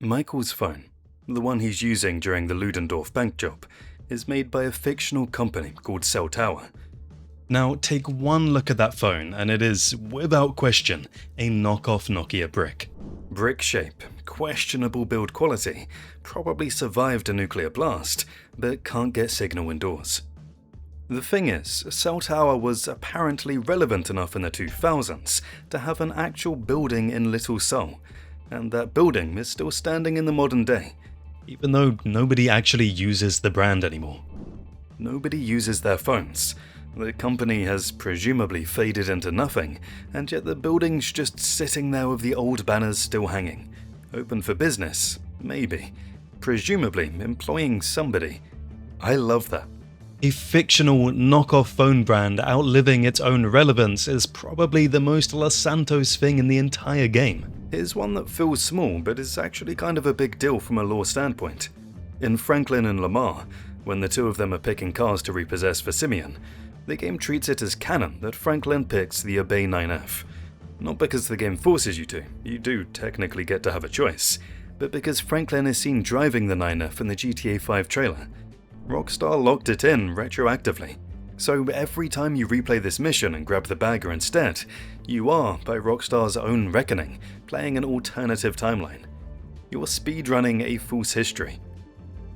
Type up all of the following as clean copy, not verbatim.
Michael's phone, the one he's using during the Ludendorff bank job, is made by a fictional company called Cell Tower. Now, take one look at that phone and it is, without question, a knockoff Nokia brick. Brick shape, questionable build quality, probably survived a nuclear blast, but can't get signal indoors. The thing is, Cell Tower was apparently relevant enough in the 2000s to have an actual building in Little Seoul, and that building is still standing in the modern day, even though nobody actually uses the brand anymore. Nobody uses their phones. The company has presumably faded into nothing, and yet the building's just sitting there with the old banners still hanging. Open for business, maybe. Presumably employing somebody. I love that. A fictional knockoff phone brand outliving its own relevance is probably the most Los Santos thing in the entire game. Here's one that feels small but is actually kind of a big deal from a lore standpoint. In Franklin and Lamar, when the two of them are picking cars to repossess for Simeon, the game treats it as canon that Franklin picks the Obey 9F. Not because the game forces you to, you do technically get to have a choice, but because Franklin is seen driving the 9F in the GTA 5 trailer. Rockstar locked it in retroactively. So every time you replay this mission and grab the bagger instead, you are, by Rockstar's own reckoning, playing an alternative timeline. You're speedrunning a false history.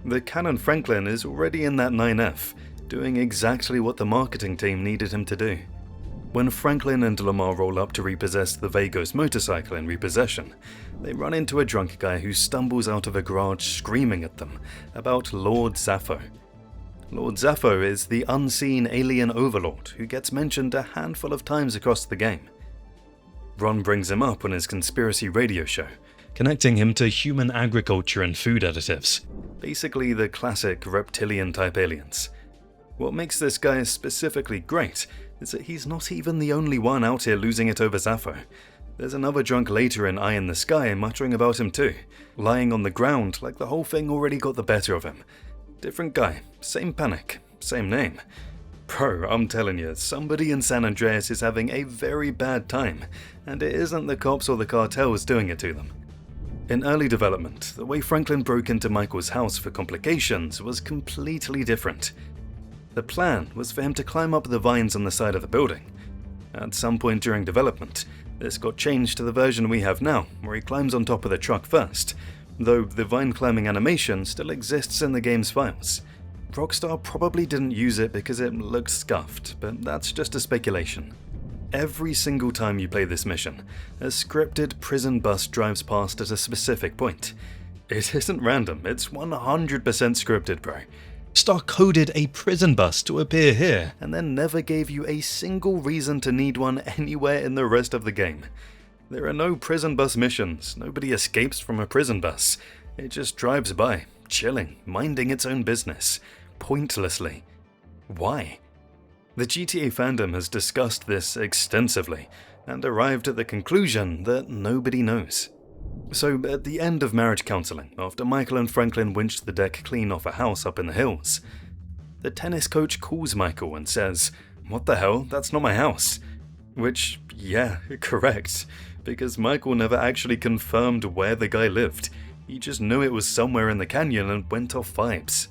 The canon Franklin is already in that 9F, doing exactly what the marketing team needed him to do. When Franklin and Lamar roll up to repossess the Vagos motorcycle in repossession, they run into a drunk guy who stumbles out of a garage screaming at them about Lord Zaffo. Lord Zaffo is the unseen alien overlord who gets mentioned a handful of times across the game. Ron brings him up on his conspiracy radio show, connecting him to human agriculture and food additives, basically the classic reptilian-type aliens. What makes this guy specifically great is that he's not even the only one out here losing it over Zaffo. There's another drunk later in Eye in the Sky muttering about him too, lying on the ground like the whole thing already got the better of him. Different guy, same panic, same name. Bro, I'm telling you, somebody in San Andreas is having a very bad time, and it isn't the cops or the cartels doing it to them. In early development, the way Franklin broke into Michael's house for complications was completely different. The plan was for him to climb up the vines on the side of the building. At some point during development, this got changed to the version we have now, where he climbs on top of the truck first, though the vine climbing animation still exists in the game's files. Rockstar probably didn't use it because it looked scuffed, but that's just a speculation. Every single time you play this mission, a scripted prison bus drives past at a specific point. It isn't random, it's 100% scripted, bro. Rockstar coded a prison bus to appear here, and then never gave you a single reason to need one anywhere in the rest of the game. There are no prison bus missions, nobody escapes from a prison bus. It just drives by, chilling, minding its own business, pointlessly. Why? The GTA fandom has discussed this extensively, and arrived at the conclusion that nobody knows. So at the end of marriage counseling, after Michael and Franklin winched the deck clean off a house up in the hills, the tennis coach calls Michael and says, "What the hell, that's not my house." Which, yeah, correct, because Michael never actually confirmed where the guy lived. He just knew it was somewhere in the canyon and went off vibes.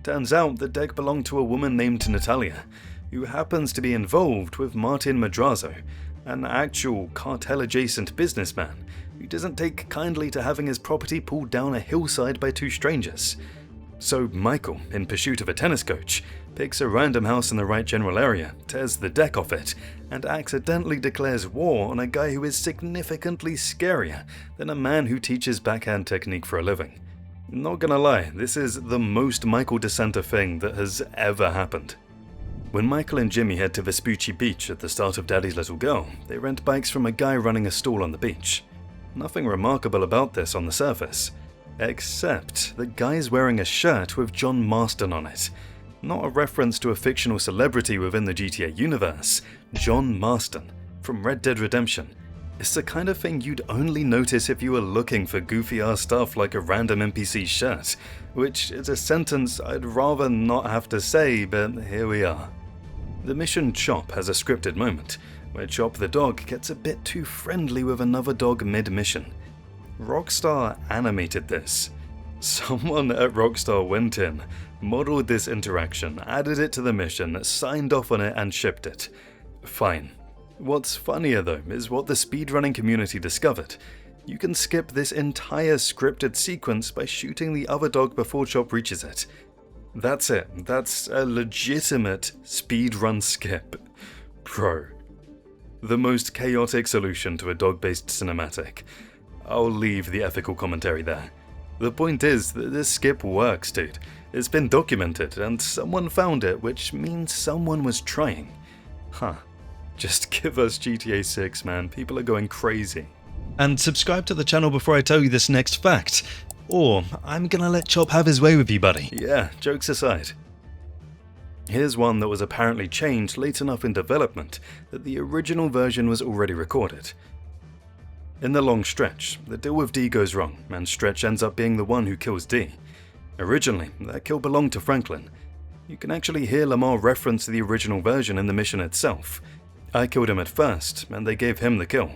Turns out the deck belonged to a woman named Natalia, who happens to be involved with Martin Madrazo, an actual cartel-adjacent businessman who doesn't take kindly to having his property pulled down a hillside by two strangers. So Michael, in pursuit of a tennis coach, picks a random house in the right general area, tears the deck off it, and accidentally declares war on a guy who is significantly scarier than a man who teaches backhand technique for a living. Not gonna lie, this is the most Michael DeSanta thing that has ever happened. When Michael and Jimmy head to Vespucci Beach at the start of Daddy's Little Girl, they rent bikes from a guy running a stall on the beach. Nothing remarkable about this on the surface, except the guy's wearing a shirt with John Marston on it. Not a reference to a fictional celebrity within the GTA universe, John Marston, from Red Dead Redemption. It's the kind of thing you'd only notice if you were looking for goofy-ass stuff like a random NPC shirt, which is a sentence I'd rather not have to say, but here we are. The mission Chop has a scripted moment, where Chop the dog gets a bit too friendly with another dog mid-mission. Rockstar animated this. Someone at Rockstar went in, modeled this interaction, added it to the mission, signed off on it, and shipped it. Fine. What's funnier though is what the speedrunning community discovered. You can skip this entire scripted sequence by shooting the other dog before Chop reaches it. That's it. That's a legitimate speedrun skip. Bro. The most chaotic solution to a dog-based cinematic. I'll leave the ethical commentary there. The point is that this skip works, dude. It's been documented, and someone found it, which means someone was trying. Huh. Just give us GTA 6, man. People are going crazy. And subscribe to the channel before I tell you this next fact, or I'm gonna let Chop have his way with you, buddy. Yeah, jokes aside. Here's one that was apparently changed late enough in development that the original version was already recorded. In the long stretch, the deal with D goes wrong, and Stretch ends up being the one who kills D. Originally, that kill belonged to Franklin. You can actually hear Lamar reference the original version in the mission itself. I killed him at first, and they gave him the kill.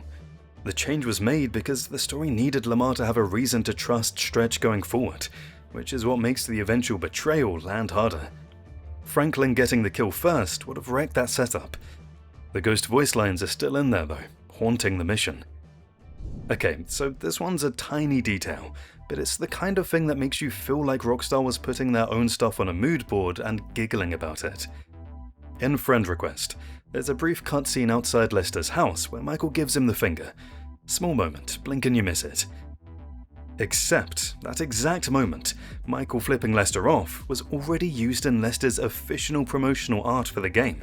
The change was made because the story needed Lamar to have a reason to trust Stretch going forward, which is what makes the eventual betrayal land harder. Franklin getting the kill first would have wrecked that setup. The ghost voice lines are still in there though, haunting the mission. Okay, so this one's a tiny detail, but it's the kind of thing that makes you feel like Rockstar was putting their own stuff on a mood board and giggling about it. In Friend Request, there's a brief cutscene outside Lester's house where Michael gives him the finger. Small moment, blink and you miss it. Except, that exact moment, Michael flipping Lester off was already used in Lester's official promotional art for the game.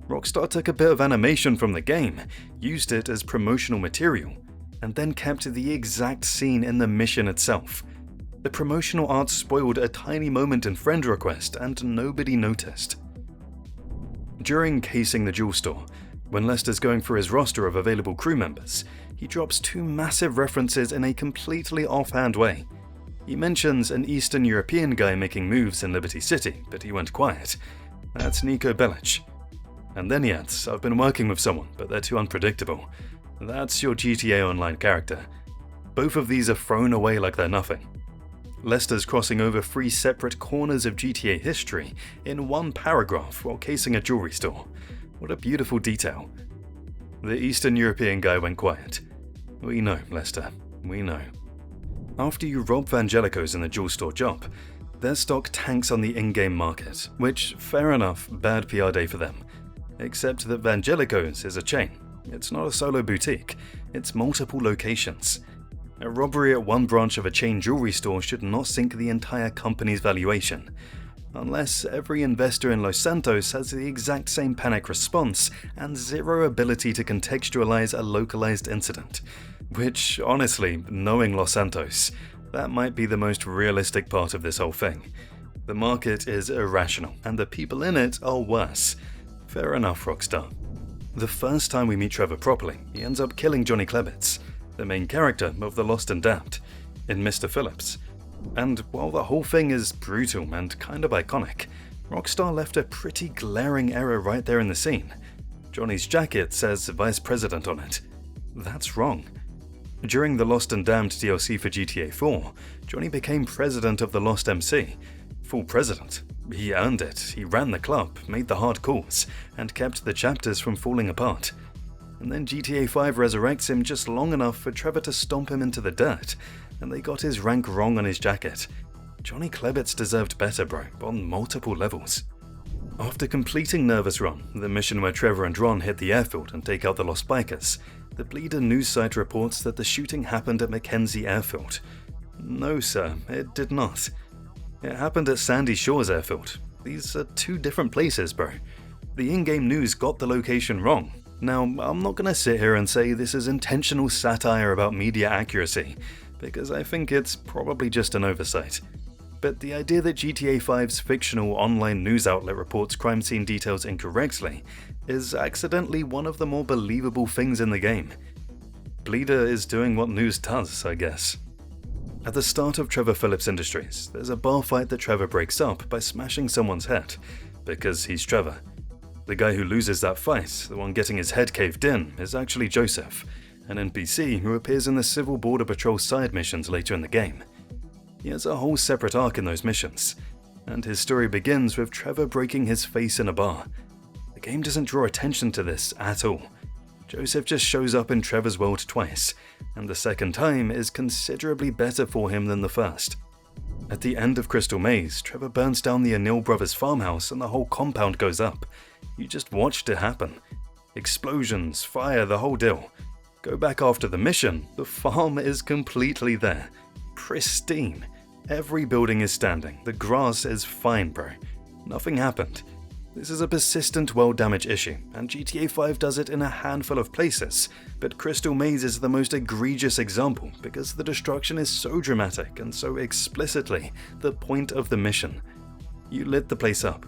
Rockstar took a bit of animation from the game, used it as promotional material, and then kept the exact scene in the mission itself. The promotional art spoiled a tiny moment in Friend Request and nobody noticed. During casing the jewel store, when Lester's going through his roster of available crew members, he drops two massive references in a completely offhand way. He mentions an Eastern European guy making moves in Liberty City, but he went quiet. That's Niko Bellic. And then he adds, I've been working with someone, but they're too unpredictable. That's your GTA Online character. Both of these are thrown away like they're nothing. Lester's crossing over 3 separate corners of GTA history in one paragraph while casing a jewelry store. What a beautiful detail. The Eastern European guy went quiet. We know, Lester. We know. After you rob Vangelico's in the jewel store job, their stock tanks on the in-game market, which, fair enough, bad PR day for them. Except that Vangelico's is a chain. It's not a solo boutique, it's multiple locations. A robbery at one branch of a chain jewelry store should not sink the entire company's valuation. Unless every investor in Los Santos has the exact same panic response and zero ability to contextualize a localized incident. Which, honestly, knowing Los Santos, that might be the most realistic part of this whole thing. The market is irrational, and the people in it are worse. Fair enough, Rockstar. The first time we meet Trevor properly, he ends up killing Johnny Klebitz, the main character of The Lost and Damned, in Mr. Phillips. And while the whole thing is brutal and kind of iconic, Rockstar left a pretty glaring error right there in the scene. Johnny's jacket says Vice President on it. That's wrong. During the Lost and Damned DLC for GTA 4, Johnny became president of the Lost MC. Full president. He earned it, he ran the club, made the hard calls, and kept the chapters from falling apart. And then GTA 5 resurrects him just long enough for Trevor to stomp him into the dirt, and they got his rank wrong on his jacket. Johnny Klebitz deserved better, bro, on multiple levels. After completing Nervous Ron, the mission where Trevor and Ron hit the airfield and take out the Lost Bikers, the Bleeder news site reports that the shooting happened at Mackenzie Airfield. No, sir, it did not. It happened at Sandy Shores Airfield. These are two different places, bro. The in-game news got the location wrong. Now, I'm not gonna sit here and say this is intentional satire about media accuracy, because I think it's probably just an oversight. But the idea that GTA 5's fictional online news outlet reports crime scene details incorrectly is accidentally one of the more believable things in the game. Bleeder is doing what news does, I guess. At the start of Trevor Phillips Industries, there's a bar fight that Trevor breaks up by smashing someone's head, because he's Trevor. The guy who loses that fight, the one getting his head caved in, is actually Joseph, an NPC who appears in the Civil Border Patrol side missions later in the game. He has a whole separate arc in those missions, and his story begins with Trevor breaking his face in a bar. The game doesn't draw attention to this at all. Joseph just shows up in Trevor's world twice, and the second time is considerably better for him than the first. At the end of Crystal Maze, Trevor burns down the O'Neill brothers' farmhouse and the whole compound goes up. You just watched it happen. Explosions, fire, the whole deal. Go back after the mission, the farm is completely there. Pristine. Every building is standing, the grass is fine, bro. Nothing happened. This is a persistent world damage issue, and GTA 5 does it in a handful of places, but Crystal Maze is the most egregious example because the destruction is so dramatic and so explicitly the point of the mission. You lit the place up.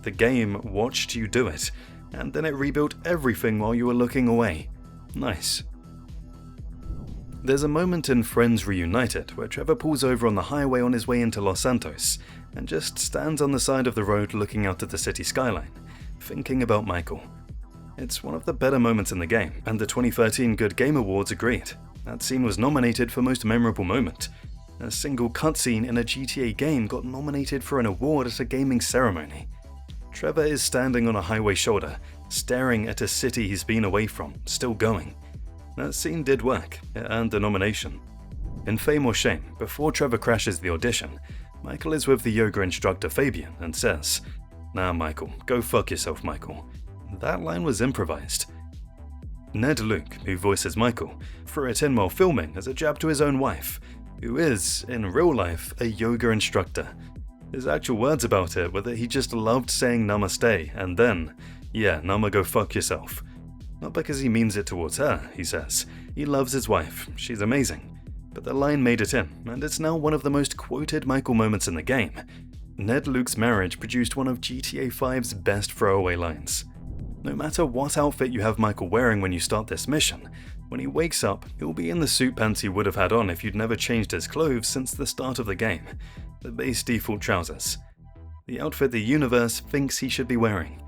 The game watched you do it, and then it rebuilt everything while you were looking away. Nice. There's a moment in Friends Reunited where Trevor pulls over on the highway on his way into Los Santos and just stands on the side of the road looking out at the city skyline, thinking about Michael. It's one of the better moments in the game, and the 2013 Good Game Awards agreed. That scene was nominated for Most Memorable Moment. A single cutscene in a GTA game got nominated for an award at a gaming ceremony. Trevor is standing on a highway shoulder, staring at a city he's been away from, still going. That scene did work, it earned the nomination. In Fame or Shame, before Trevor crashes the audition, Michael is with the yoga instructor Fabian and says, "Nah, Michael, go fuck yourself, Michael." That line was improvised. Ned Luke, who voices Michael, threw it in while filming as a jab to his own wife, who is, in real life, a yoga instructor. His actual words about it were that he just loved saying namaste and then, "Yeah, Nama, go fuck yourself." Not because he means it towards her, he says. He loves his wife, she's amazing. But the line made it in, and it's now one of the most quoted Michael moments in the game. Ned Luke's marriage produced one of GTA 5's best throwaway lines. No matter what outfit you have Michael wearing when you start this mission, when he wakes up, he'll be in the suit pants he would have had on if you'd never changed his clothes since the start of the game, the base default trousers. The outfit the universe thinks he should be wearing.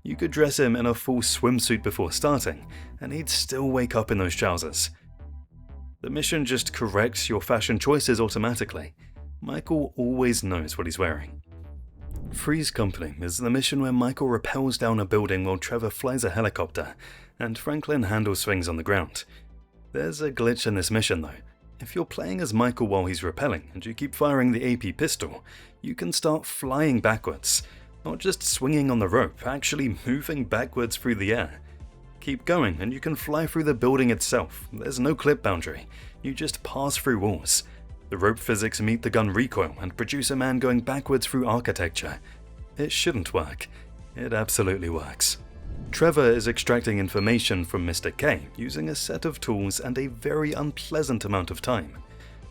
You could dress him in a full swimsuit before starting, and he'd still wake up in those trousers. The mission just corrects your fashion choices automatically. Michael always knows what he's wearing. Three's Company is the mission where Michael rappels down a building while Trevor flies a helicopter, and Franklin handles things on the ground. There's a glitch in this mission though. If you're playing as Michael while he's rappelling and you keep firing the AP pistol, you can start flying backwards. Not just swinging on the rope, actually moving backwards through the air. Keep going and you can fly through the building itself. There's no clip boundary. You just pass through walls. The rope physics meet the gun recoil and produce a man going backwards through architecture. It shouldn't work. It absolutely works. Trevor is extracting information from Mr. K using a set of tools and a very unpleasant amount of time.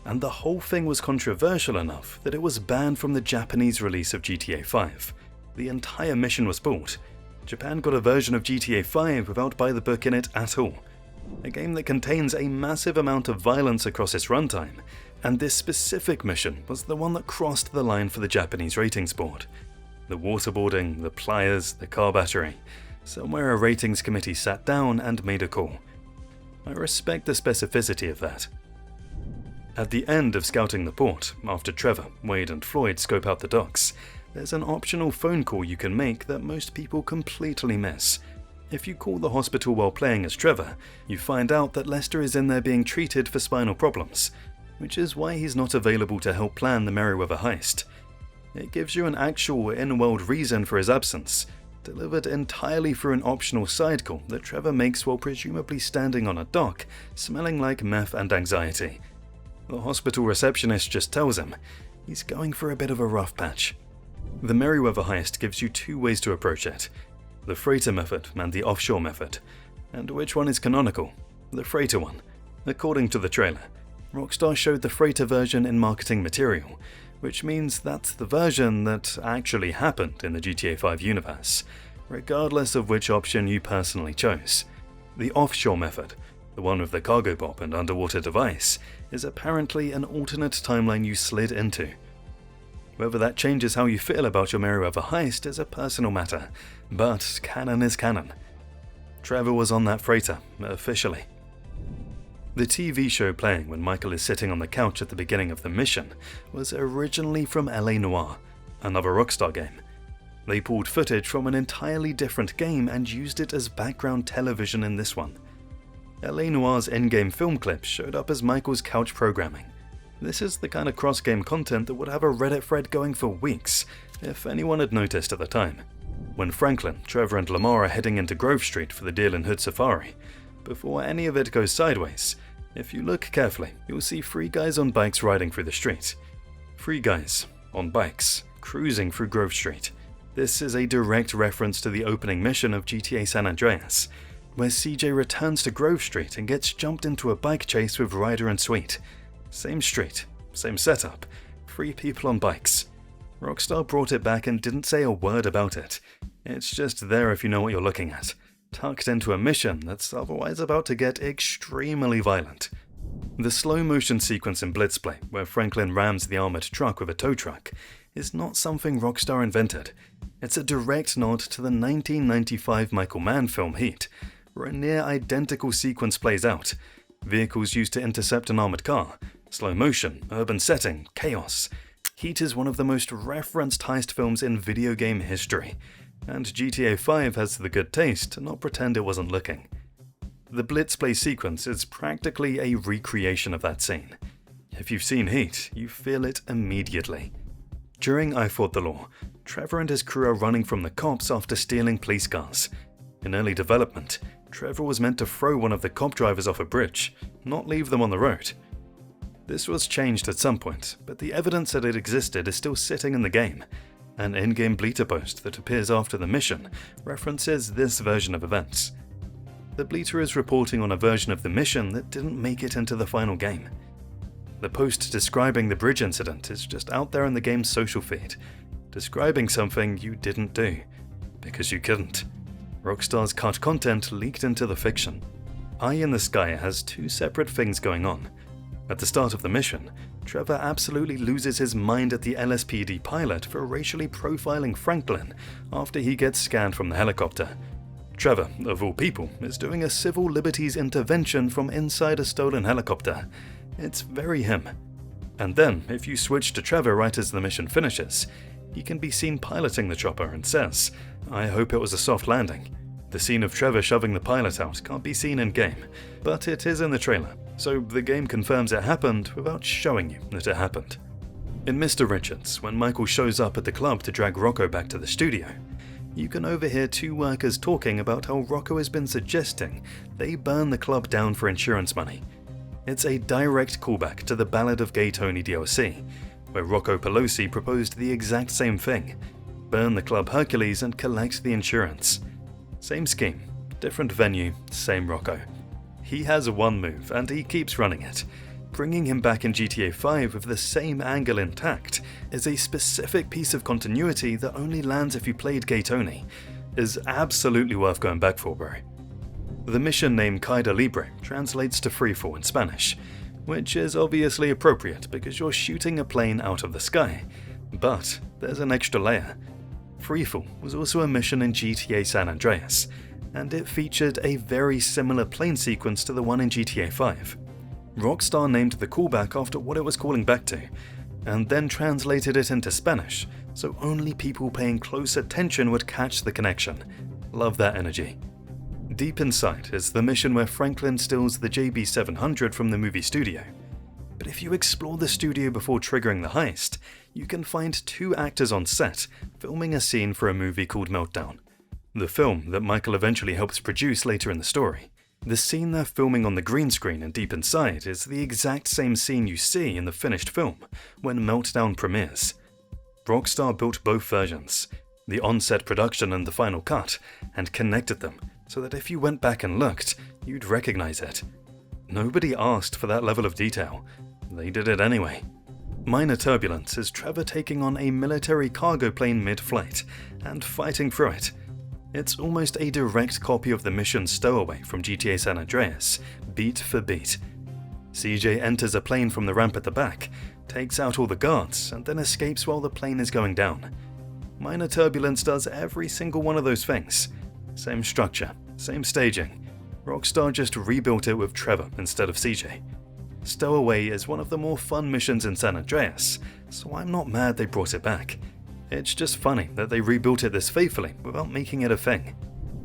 And the whole thing was controversial enough that it was banned from the Japanese release of GTA 5. The entire mission was pulled. Japan got a version of GTA 5 without by the book in it at all. A game that contains a massive amount of violence across its runtime, and this specific mission was the one that crossed the line for the Japanese ratings board. The waterboarding, the pliers, the car battery. Somewhere a ratings committee sat down and made a call. I respect the specificity of that. At the end of scouting the port, after Trevor, Wade and Floyd scope out the docks, there's an optional phone call you can make that most people completely miss. If you call the hospital while playing as Trevor, you find out that Lester is in there being treated for spinal problems, which is why he's not available to help plan the Merryweather heist. It gives you an actual in-world reason for his absence, delivered entirely through an optional side call that Trevor makes while presumably standing on a dock, smelling like meth and anxiety. The hospital receptionist just tells him he's going for a bit of a rough patch. The Merryweather heist gives you two ways to approach it, the freighter method and the offshore method. And which one is canonical? The freighter one. According to the trailer, Rockstar showed the freighter version in marketing material, which means that's the version that actually happened in the GTA 5 universe, regardless of which option you personally chose. The offshore method, the one with the cargo bomb and underwater device, is apparently an alternate timeline you slid into. Whether that changes how you feel about your Merryweather heist is a personal matter, but canon is canon. Trevor was on that freighter, officially. The TV show playing when Michael is sitting on the couch at the beginning of the mission was originally from LA Noire, another Rockstar game. They pulled footage from an entirely different game and used it as background television in this one. LA Noire's in-game film clips showed up as Michael's couch programming. This is the kind of cross-game content that would have a Reddit thread going for weeks, if anyone had noticed at the time. When Franklin, Trevor and Lamar are heading into Grove Street for the Deal in Hood Safari, before any of it goes sideways, if you look carefully, you'll see 3 guys on bikes riding through the street. 3 guys, on bikes, cruising through Grove Street. This is a direct reference to the opening mission of GTA San Andreas, where CJ returns to Grove Street and gets jumped into a bike chase with Ryder and Sweet. Same street, same setup, 3 people on bikes. Rockstar brought it back and didn't say a word about it. It's just there if you know what you're looking at, tucked into a mission that's otherwise about to get extremely violent. The slow-motion sequence in Blitzplay, where Franklin rams the armored truck with a tow truck, is not something Rockstar invented. It's a direct nod to the 1995 Michael Mann film Heat, where a near-identical sequence plays out. Vehicles used to intercept an armored car, slow motion, urban setting, chaos. Heat is one of the most referenced heist films in video game history, and GTA 5 has the good taste to not pretend it wasn't looking. The Blitzplay sequence is practically a recreation of that scene. If you've seen Heat, you feel it immediately. During I Fought the Law, Trevor and his crew are running from the cops after stealing police cars. In early development, Trevor was meant to throw one of the cop drivers off a bridge, not leave them on the road. This was changed at some point, but the evidence that it existed is still sitting in the game. An in-game bleater post that appears after the mission references this version of events. The bleater is reporting on a version of the mission that didn't make it into the final game. The post describing the bridge incident is just out there in the game's social feed, describing something you didn't do, because you couldn't. Rockstar's cut content leaked into the fiction. Eye in the Sky has 2 separate things going on. At the start of the mission, Trevor absolutely loses his mind at the LSPD pilot for racially profiling Franklin after he gets scanned from the helicopter. Trevor, of all people, is doing a civil liberties intervention from inside a stolen helicopter. It's very him. And then, if you switch to Trevor right as the mission finishes, he can be seen piloting the chopper and says, "I hope it was a soft landing." The scene of Trevor shoving the pilot out can't be seen in-game, but it is in the trailer, so the game confirms it happened without showing you that it happened. In Mr. Richards, when Michael shows up at the club to drag Rocco back to the studio, you can overhear 2 workers talking about how Rocco has been suggesting they burn the club down for insurance money. It's a direct callback to the Ballad of Gay Tony DLC, where Rocco Pelosi proposed the exact same thing: burn the club Hercules and collect the insurance. Same scheme, different venue, same Rocco. He has one move and he keeps running it. Bringing him back in GTA 5 with the same angle intact is a specific piece of continuity that only lands if you played Gay Tony. Is absolutely worth going back for, bro. The mission name Caida Libre translates to freefall in Spanish, which is obviously appropriate because you're shooting a plane out of the sky. But there's an extra layer. Freefall was also a mission in GTA San Andreas, and it featured a very similar plane sequence to the one in GTA 5. Rockstar named the callback after what it was calling back to, and then translated it into Spanish, so only people paying close attention would catch the connection. Love that energy. Deep Inside is the mission where Franklin steals the JB700 from the movie studio. But if you explore the studio before triggering the heist, you can find 2 actors on set filming a scene for a movie called Meltdown, the film that Michael eventually helps produce later in the story. The scene they're filming on the green screen in Deep Inside is the exact same scene you see in the finished film when Meltdown premieres. Rockstar built both versions, the on-set production and the final cut, and connected them so that if you went back and looked, you'd recognize it. Nobody asked for that level of detail. They did it anyway. Minor Turbulence is Trevor taking on a military cargo plane mid-flight and fighting through it. It's almost a direct copy of the mission Stowaway from GTA San Andreas, beat for beat. CJ enters a plane from the ramp at the back, takes out all the guards, and then escapes while the plane is going down. Minor Turbulence does every single one of those things. Same structure, same staging. Rockstar just rebuilt it with Trevor instead of CJ. Stowaway is one of the more fun missions in San Andreas, so I'm not mad they brought it back. It's just funny that they rebuilt it this faithfully without making it a thing.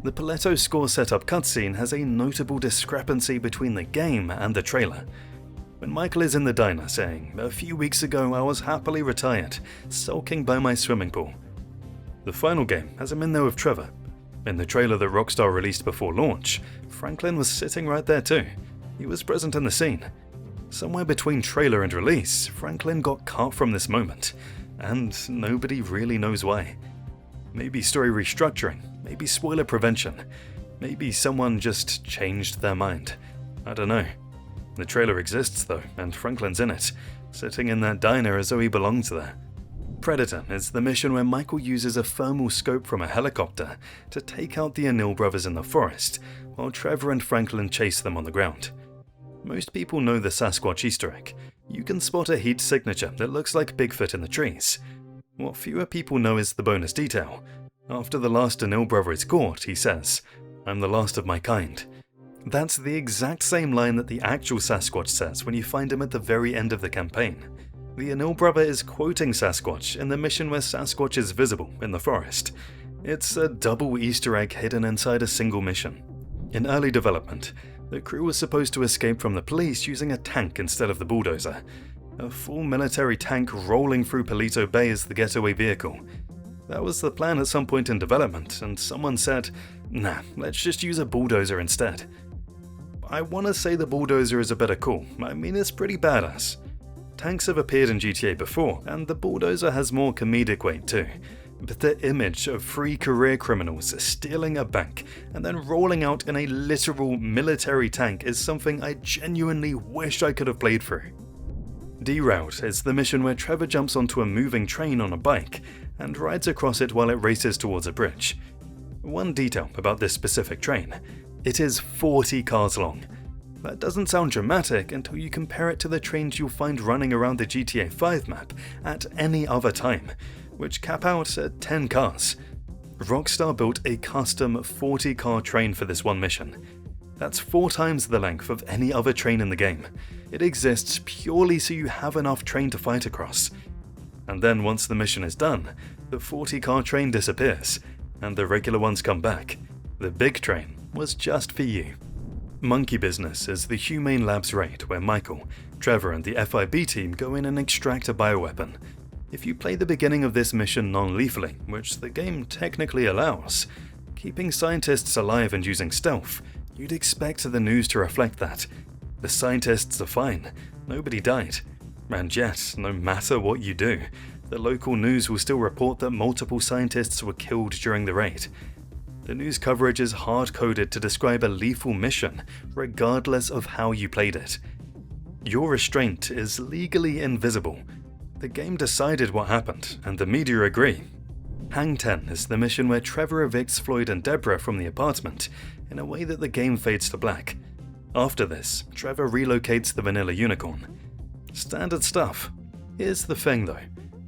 The Paletto score setup cutscene has a notable discrepancy between the game and the trailer. When Michael is in the diner saying, "A few weeks ago I was happily retired, sulking by my swimming pool." The final game has him in there with Trevor. In the trailer that Rockstar released before launch, Franklin was sitting right there too. He was present in the scene. Somewhere between trailer and release, Franklin got cut from this moment, and nobody really knows why. Maybe story restructuring, maybe spoiler prevention, maybe someone just changed their mind. I don't know. The trailer exists though, and Franklin's in it, sitting in that diner as though he belongs there. Predator is the mission where Michael uses a thermal scope from a helicopter to take out the O'Neill brothers in the forest, while Trevor and Franklin chase them on the ground. Most people know the Sasquatch Easter egg. You can spot a heat signature that looks like Bigfoot in the trees. What fewer people know is the bonus detail. After the last O'Neill brother is caught, he says, "I'm the last of my kind." That's the exact same line that the actual Sasquatch says when you find him at the very end of the campaign. The O'Neill brother is quoting Sasquatch in the mission where Sasquatch is visible in the forest. It's a double Easter egg hidden inside a single mission. In early development, the crew was supposed to escape from the police using a tank instead of the bulldozer. A full military tank rolling through Palito Bay as the getaway vehicle. That was the plan at some point in development, and someone said, "Nah, let's just use a bulldozer instead." I want to say the bulldozer is a better call. I mean, it's pretty badass. Tanks have appeared in GTA before, and the bulldozer has more comedic weight too. But the image of 3 career criminals stealing a bank and then rolling out in a literal military tank is something I genuinely wish I could have played through. Derailed is the mission where Trevor jumps onto a moving train on a bike and rides across it while it races towards a bridge. One detail about this specific train: it is 40 cars long. That doesn't sound dramatic until you compare it to the trains you'll find running around the GTA 5 map at any other time, which cap out at 10 cars. Rockstar built a custom 40-car train for this one mission. That's 4 times the length of any other train in the game. It exists purely so you have enough train to fight across. And then once the mission is done, the 40-car train disappears, and the regular ones come back. The big train was just for you. Monkey Business is the Humane Labs raid where Michael, Trevor and the FIB team go in and extract a bioweapon. If you play the beginning of this mission non-lethally, which the game technically allows, keeping scientists alive and using stealth, you'd expect the news to reflect that. The scientists are fine, nobody died. And yet, no matter what you do, the local news will still report that multiple scientists were killed during the raid. The news coverage is hard-coded to describe a lethal mission, regardless of how you played it. Your restraint is legally invisible. The game decided what happened, and the media agree. Hang 10 is the mission where Trevor evicts Floyd and Deborah from the apartment in a way that the game fades to black. After this, Trevor relocates the vanilla unicorn. Standard stuff. Here's the thing though.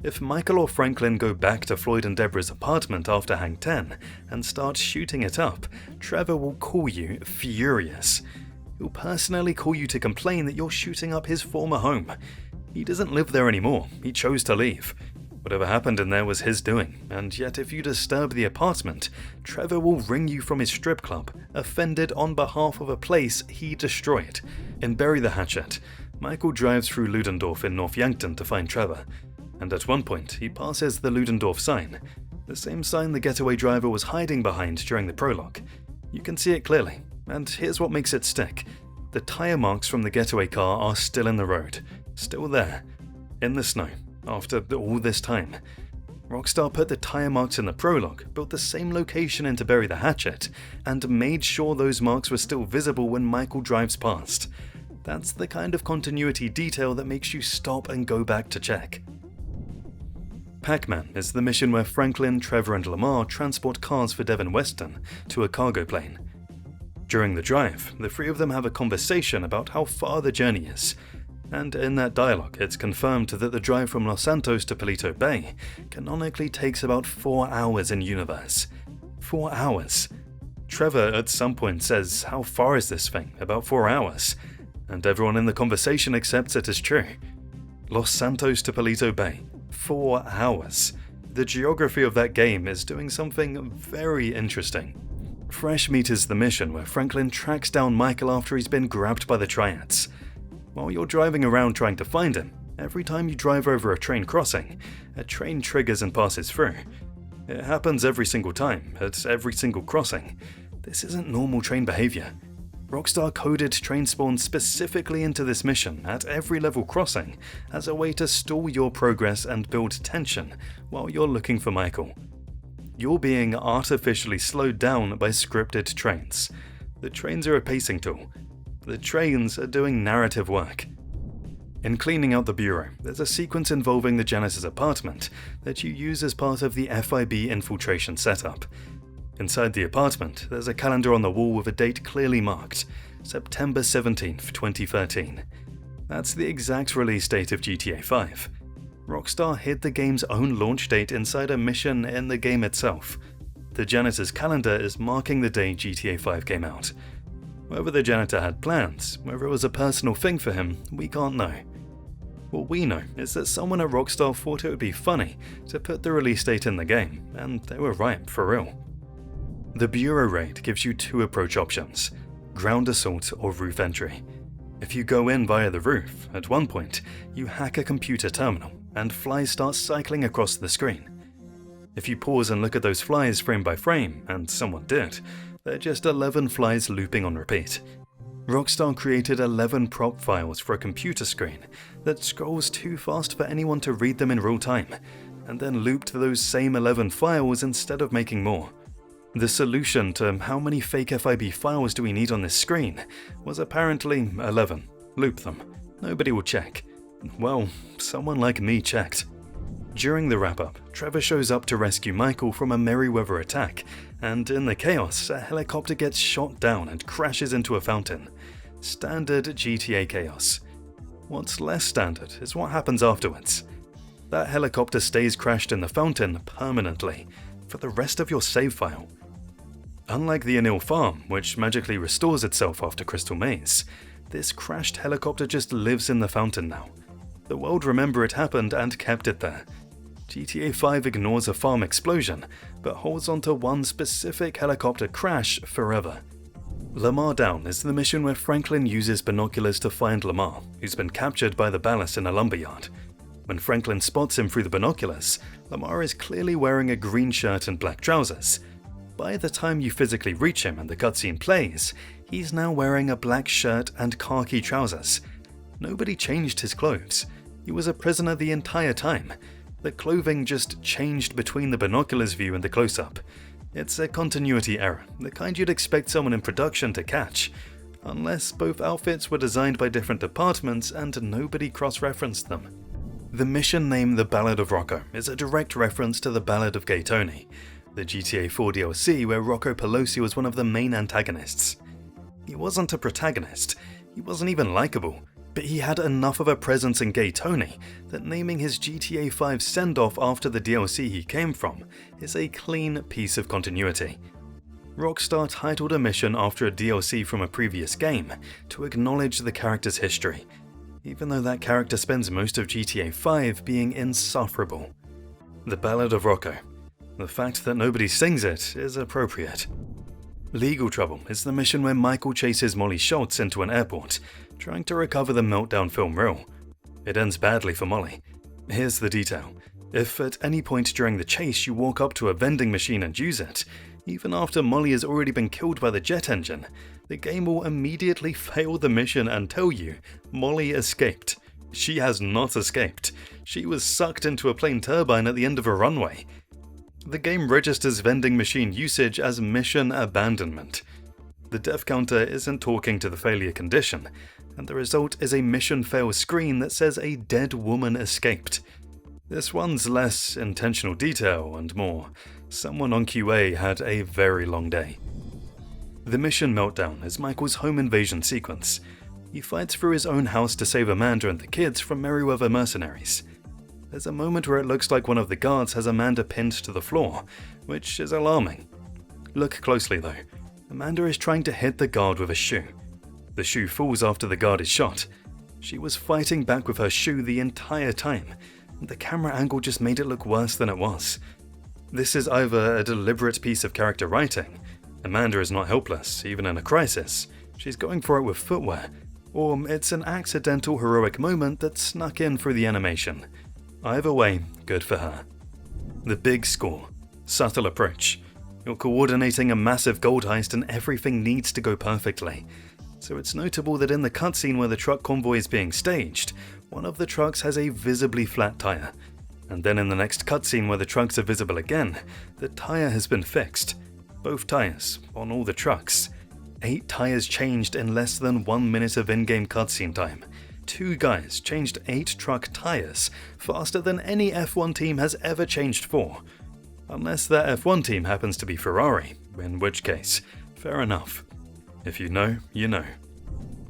If Michael or Franklin go back to Floyd and Deborah's apartment after Hang 10 and start shooting it up, Trevor will call you furious. He'll personally call you to complain that you're shooting up his former home. He doesn't live there anymore, he chose to leave. Whatever happened in there was his doing, and yet if you disturb the apartment, Trevor will ring you from his strip club, offended on behalf of a place he destroyed. In Bury the Hatchet, Michael drives through Ludendorff in North Yankton to find Trevor. And at one point, he passes the Ludendorff sign, the same sign the getaway driver was hiding behind during the prologue. You can see it clearly, and here's what makes it stick. The tyre marks from the getaway car are still in the road, still there, in the snow, after all this time. Rockstar put the tyre marks in the prologue, built the same location into Bury the Hatchet, and made sure those marks were still visible when Michael drives past. That's the kind of continuity detail that makes you stop and go back to check. Pac-Man is the mission where Franklin, Trevor and Lamar transport cars for Devin Weston to a cargo plane. During the drive, the 3 of them have a conversation about how far the journey is, and in that dialogue it's confirmed that the drive from Los Santos to Palito Bay canonically takes about 4 hours in universe. 4 hours. Trevor at some point says, "How far is this thing? About 4 hours." And everyone in the conversation accepts it as true. Los Santos to Palito Bay, 4 hours. The geography of that game is doing something very interesting. Fresh Meat is the mission where Franklin tracks down Michael after he's been grabbed by the triads. While you're driving around trying to find him, every time you drive over a train crossing, a train triggers and passes through. It happens every single time, at every single crossing. This isn't normal train behavior. Rockstar coded train spawns specifically into this mission at every level crossing as a way to stall your progress and build tension while you're looking for Michael. You're being artificially slowed down by scripted trains. The trains are a pacing tool. The trains are doing narrative work. In cleaning out the bureau, there's a sequence involving the janitor's apartment that you use as part of the FIB infiltration setup. Inside the apartment, there's a calendar on the wall with a date clearly marked, September 17th, 2013. That's the exact release date of GTA 5. Rockstar hid the game's own launch date inside a mission in the game itself. The janitor's calendar is marking the day GTA 5 came out. Whether the janitor had plans, whether it was a personal thing for him, we can't know. What we know is that someone at Rockstar thought it would be funny to put the release date in the game, and they were right, for real. The Bureau raid gives you 2 approach options, ground assault or roof entry. If you go in via the roof, at one point, you hack a computer terminal, and flies start cycling across the screen. If you pause and look at those flies frame by frame, and someone did, they're just 11 flies looping on repeat. Rockstar created 11 prop files for a computer screen that scrolls too fast for anyone to read them in real time, and then looped those same 11 files instead of making more. The solution to how many fake FIB files do we need on this screen was apparently 11. Loop them. Nobody will check. Well, someone like me checked. During the wrap-up, Trevor shows up to rescue Michael from a Merryweather attack, and in the chaos, a helicopter gets shot down and crashes into a fountain. Standard GTA chaos. What's less standard is what happens afterwards. That helicopter stays crashed in the fountain permanently, for the rest of your save file. Unlike the Anil farm, which magically restores itself after Crystal Maze, this crashed helicopter just lives in the fountain now. The world remember it happened and kept it there. GTA 5 ignores a farm explosion, but holds onto one specific helicopter crash forever. Lamar Down is the mission where Franklin uses binoculars to find Lamar, who's been captured by the ballast in a lumberyard. When Franklin spots him through the binoculars, Lamar is clearly wearing a green shirt and black trousers. By the time you physically reach him and the cutscene plays, he's now wearing a black shirt and khaki trousers. Nobody changed his clothes. He was a prisoner the entire time. The clothing just changed between the binoculars view and the close-up. It's a continuity error, the kind you'd expect someone in production to catch, unless both outfits were designed by different departments and nobody cross-referenced them. The mission name The Ballad of Rocco is a direct reference to The Ballad of Gay Tony, the GTA 4 DLC where Rocco Pelosi was one of the main antagonists. He wasn't a protagonist, he wasn't even likable, but he had enough of a presence in Gay Tony that naming his GTA 5 send-off after the DLC he came from is a clean piece of continuity. Rockstar titled a mission after a DLC from a previous game to acknowledge the character's history, even though that character spends most of GTA 5 being insufferable. The Ballad of Rocco. The fact that nobody sings it is appropriate. Legal Trouble is the mission where Michael chases Molly Schultz into an airport, trying to recover the meltdown film reel. It ends badly for Molly. Here's the detail. If at any point during the chase you walk up to a vending machine and use it, even after Molly has already been killed by the jet engine, the game will immediately fail the mission and tell you Molly escaped. She has not escaped. She was sucked into a plane turbine at the end of a runway. The game registers vending machine usage as mission abandonment. The death counter isn't talking to the failure condition, and the result is a mission fail screen that says a dead woman escaped. This one's less intentional detail and more, someone on QA had a very long day. The mission Meltdown is Michael's home invasion sequence. He fights through his own house to save Amanda and the kids from Merryweather mercenaries. There's a moment where it looks like one of the guards has Amanda pinned to the floor, which is alarming. Look closely though. Amanda is trying to hit the guard with a shoe. The shoe falls after the guard is shot. She was fighting back with her shoe the entire time, and the camera angle just made it look worse than it was. This is either a deliberate piece of character writing, Amanda is not helpless, even in a crisis, she's going for it with footwear, or it's an accidental heroic moment that snuck in through the animation. Either way, good for her. The big score. Subtle approach. You're coordinating a massive gold heist and everything needs to go perfectly. So it's notable that in the cutscene where the truck convoy is being staged, one of the trucks has a visibly flat tire. And then in the next cutscene where the trucks are visible again, the tire has been fixed. Both tires, on all the trucks. 8 tires changed in less than 1 minute of in-game cutscene time. 2 guys changed 8 truck tires faster than any F1 team has ever changed 4. Unless that F1 team happens to be Ferrari, in which case, fair enough. If you know, you know.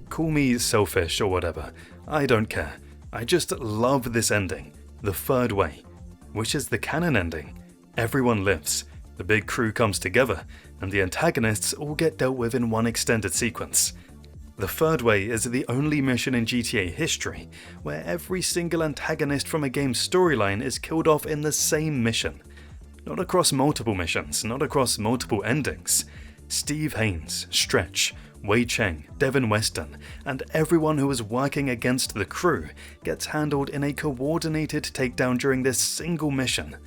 Call me selfish or whatever, I don't care. I just love this ending, the third way, which is the canon ending. Everyone lives, the big crew comes together, and the antagonists all get dealt with in one extended sequence. The third way is the only mission in GTA history where every single antagonist from a game's storyline is killed off in the same mission. Not across multiple missions, not across multiple endings. Steve Haynes, Stretch, Wei Cheng, Devin Weston, and everyone who was working against the crew gets handled in a coordinated takedown during this single mission.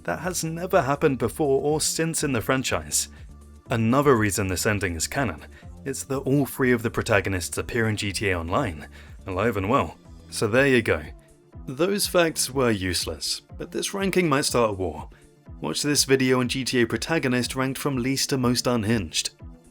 That has never happened before or since in the franchise. Another reason this ending is canon is that all 3 of the protagonists appear in GTA Online, alive and well. So there you go. Those facts were useless, but this ranking might start a war. Watch this video on GTA Protagonist ranked from least to most unhinged.